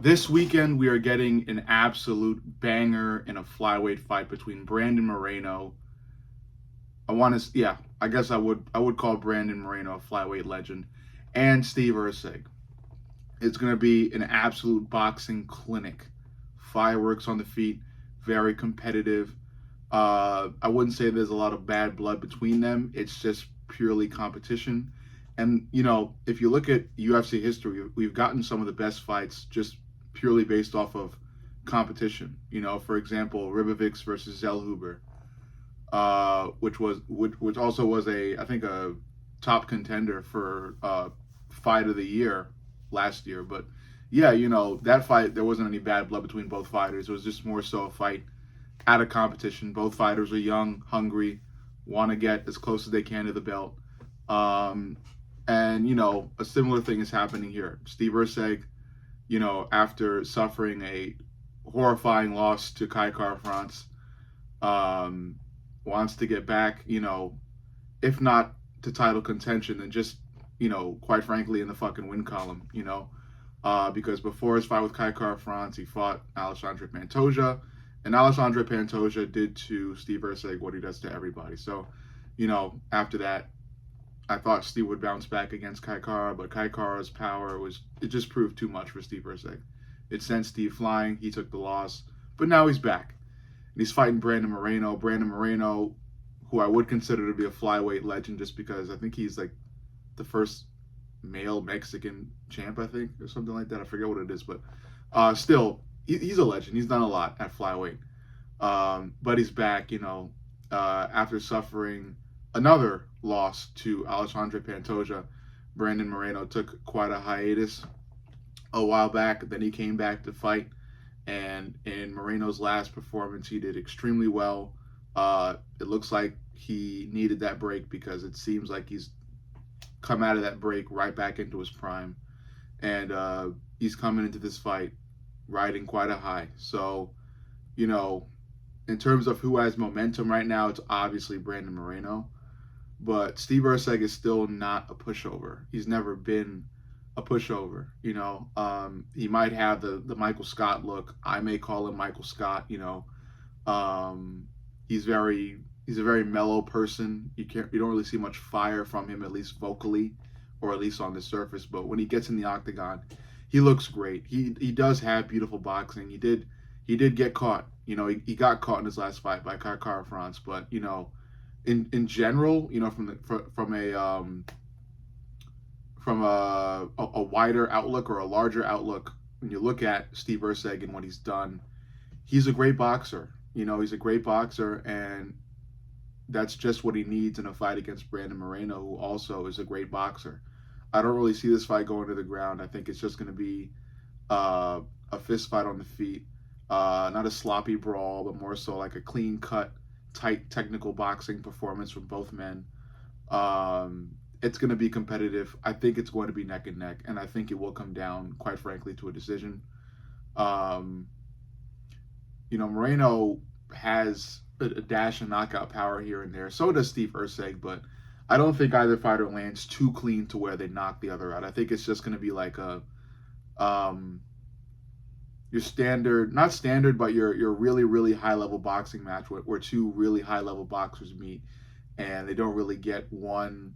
This weekend, we are getting an absolute banger in a flyweight fight between Brandon Moreno. I guess I would call Brandon Moreno a flyweight legend, and Steve Ursig. It's going to be an absolute boxing clinic. Fireworks on the feet, very competitive. I wouldn't say there's a lot of bad blood between them. It's just purely competition. And, if you look at UFC history, we've gotten some of the best fights just purely based off of competition. For example, Ribovics versus Zellhuber, which also was I think a top contender for fight of the year last year. But yeah, that fight, there wasn't any bad blood between both fighters. It was just more so a fight out of competition. Both fighters are young, hungry, want to get as close as they can to the belt. And a similar thing is happening here. Steve Ursig, after suffering a horrifying loss to Kai France, wants to get back, if not to title contention, then just, quite frankly, in the fucking win column, because before his fight with Kai France, he fought Alexandre Pantoja, and Alexandre Pantoja did to Steve Ursig what he does to everybody. So, after that, I thought Steve would bounce back against Kai but Kai power it just proved too much for Steve Ursig. It sent Steve flying. He took the loss, but now he's back. And he's fighting Brandon Moreno. Brandon Moreno, who I would consider to be a flyweight legend just because I think he's like the first male Mexican champ, I think, or something like that. I forget what it is, but still, he's a legend. He's done a lot at flyweight. But he's back, after suffering another loss to Alexandre Pantoja. Brandon Moreno took quite a hiatus a while back. Then he came back to fight. And in Moreno's last performance, he did extremely well. It looks like he needed that break because it seems like he's come out of that break right back into his prime. And he's coming into this fight riding quite a high. So, in terms of who has momentum right now, it's obviously Brandon Moreno. But Steve Ursig is still not a pushover. He's never been a pushover. He might have the Michael Scott look. I may call him Michael Scott. He's a very mellow person. You don't really see much fire from him, at least vocally, or at least on the surface. But when he gets in the octagon, he looks great. He does have beautiful boxing. He did get caught. He got caught in his last fight by Kai France. But in general, from a wider outlook or a larger outlook, when you look at Steve Ursig and what he's done, he's a great boxer. He's a great boxer, and that's just what he needs in a fight against Brandon Moreno, who also is a great boxer. I don't really see this fight going to the ground. I think it's just going to be a fist fight on the feet, not a sloppy brawl, but more so like a clean-cut, tight technical boxing performance from both men. It's going to be competitive. I think it's going to be neck and neck, and I think it will come down, quite frankly, to a decision. Moreno has a dash of knockout power here and there. So does Steve Ursig, but I don't think either fighter lands too clean to where they knock the other out. I think it's just going to be like your standard, not standard, but your really, really high-level boxing match where two really high-level boxers meet, and they don't really get one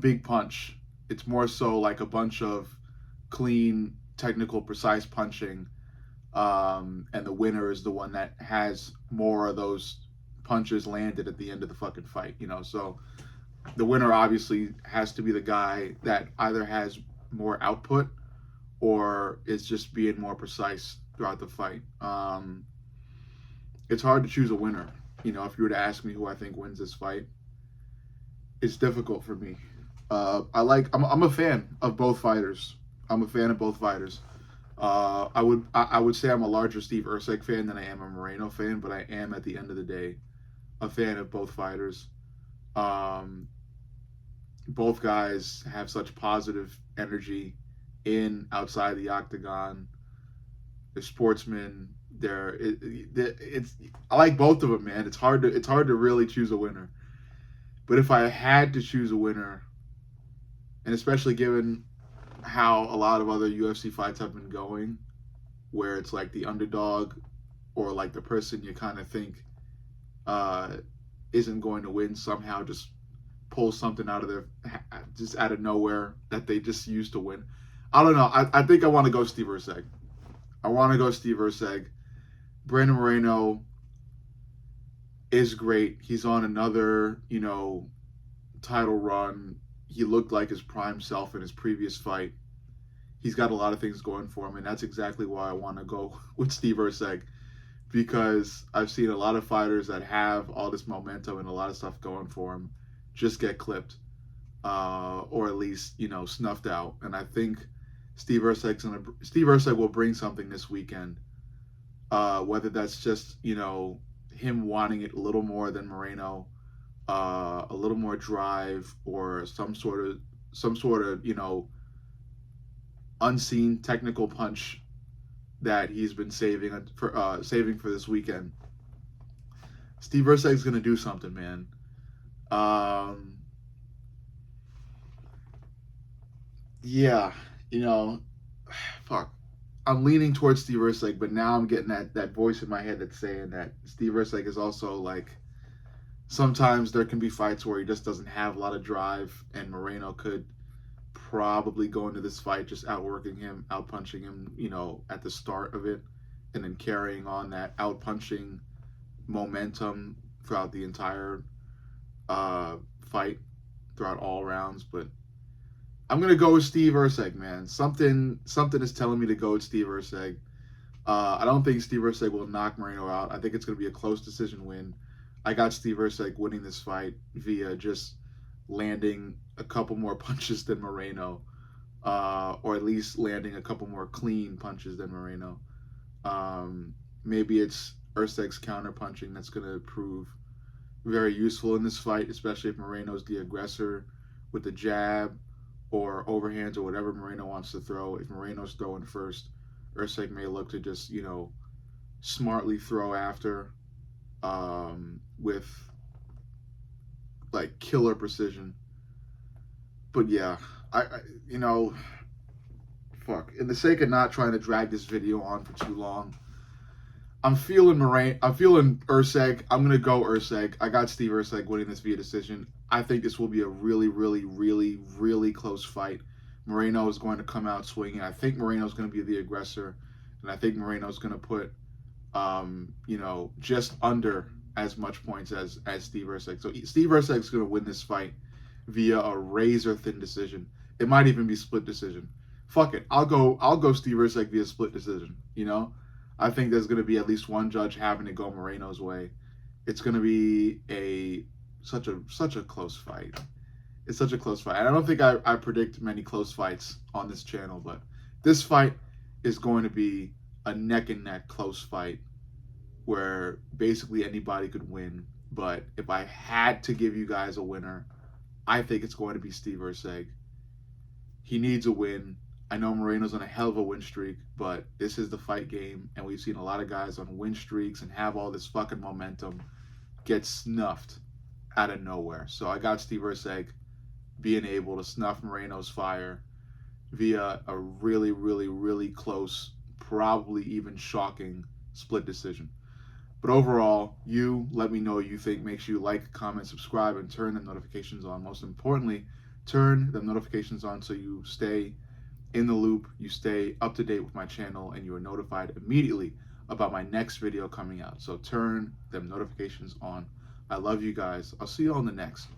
big punch. It's more so like a bunch of clean, technical, precise punching, and the winner is the one that has more of those punches landed at the end of the fucking fight. So the winner obviously has to be the guy that either has more output or is just being more precise throughout the fight. It's hard to choose a winner. If you were to ask me who I think wins this fight, it's difficult for me. I'm a fan of both fighters. I'm a fan of both fighters. I would say I'm a larger Steve Ursig fan than I am a Moreno fan, but I am, at the end of the day, a fan of both fighters. Both guys have such positive energy outside the octagon. They're sportsmen. I like both of them, man. It's hard to really choose a winner. But if I had to choose a winner, and especially given how a lot of other UFC fights have been going, where it's like the underdog or like the person you kind of think isn't going to win somehow just pull something out of their just out of nowhere that they just used to win. I don't know. I think I want to go Steve Urseg. I want to go Steve Urseg. Brandon Moreno is great. He's on another, title run. He looked like his prime self in his previous fight. He's got a lot of things going for him, and that's exactly why I want to go with Steve Urseg, because I've seen a lot of fighters that have all this momentum and a lot of stuff going for them just get clipped, or at least snuffed out. And I think Steve Urseg will bring something this weekend, whether that's just him wanting it a little more than Moreno, a little more drive, or some sort of unseen technical punch that he's been saving for this weekend. Steve Urseg's gonna do something, man. Yeah, fuck. I'm leaning towards Steve Urseg, but now I'm getting that voice in my head that's saying that Steve Urseg is also like, sometimes there can be fights where he just doesn't have a lot of drive, and Moreno could probably go into this fight just outworking him, outpunching him, at the start of it, and then carrying on that outpunching momentum throughout the entire fight, throughout all rounds. But I'm gonna go with Steve Urseg, man. Something is telling me to go with Steve Urseg. I don't think Steve Urseg will knock Moreno out. I think it's gonna be a close decision win. I got Steve Urseg winning this fight via just landing a couple more punches than Moreno, or at least landing a couple more clean punches than Moreno. Maybe it's Urseg's counter punching that's going to prove very useful in this fight, especially if Moreno's the aggressor with the jab or overhands or whatever Moreno wants to throw. If Moreno's throwing first, Urseg may look to just, smartly throw after, with like killer precision. But yeah, I fuck. In the sake of not trying to drag this video on for too long, I'm feeling Urseg. I'm gonna go Urseg. I got Steve Urseg winning this via decision. I think this will be a really, really, really, really close fight. Moreno is going to come out swinging. I think Moreno is going to be the aggressor, and I think Moreno is going to put, just under as much points as Steve Urseg. So Steve Urseg is going to win this fight via a razor thin decision. It might even be split decision. Fuck it, I'll go Steve Urseg via split decision. I think there's going to be at least one judge having to go Moreno's way. It's going to be such a close fight. It's such a close fight. And I don't think I predict many close fights on this channel, but this fight is going to be a neck and neck close fight where basically anybody could win. But if I had to give you guys a winner, I think it's going to be Steve Urseg. He needs a win. I know Moreno's on a hell of a win streak, but this is the fight game, and we've seen a lot of guys on win streaks and have all this fucking momentum get snuffed out of nowhere. So I got Steve Urseg being able to snuff Moreno's fire via a really, really, really close, probably even shocking split decision. But overall, let me know what you think. Make sure you like, comment, subscribe, and turn the notifications on. Most importantly, turn the notifications on so you stay in the loop, you stay up to date with my channel, and you are notified immediately about my next video coming out. So turn them notifications on. I love you guys. I'll see you on the next.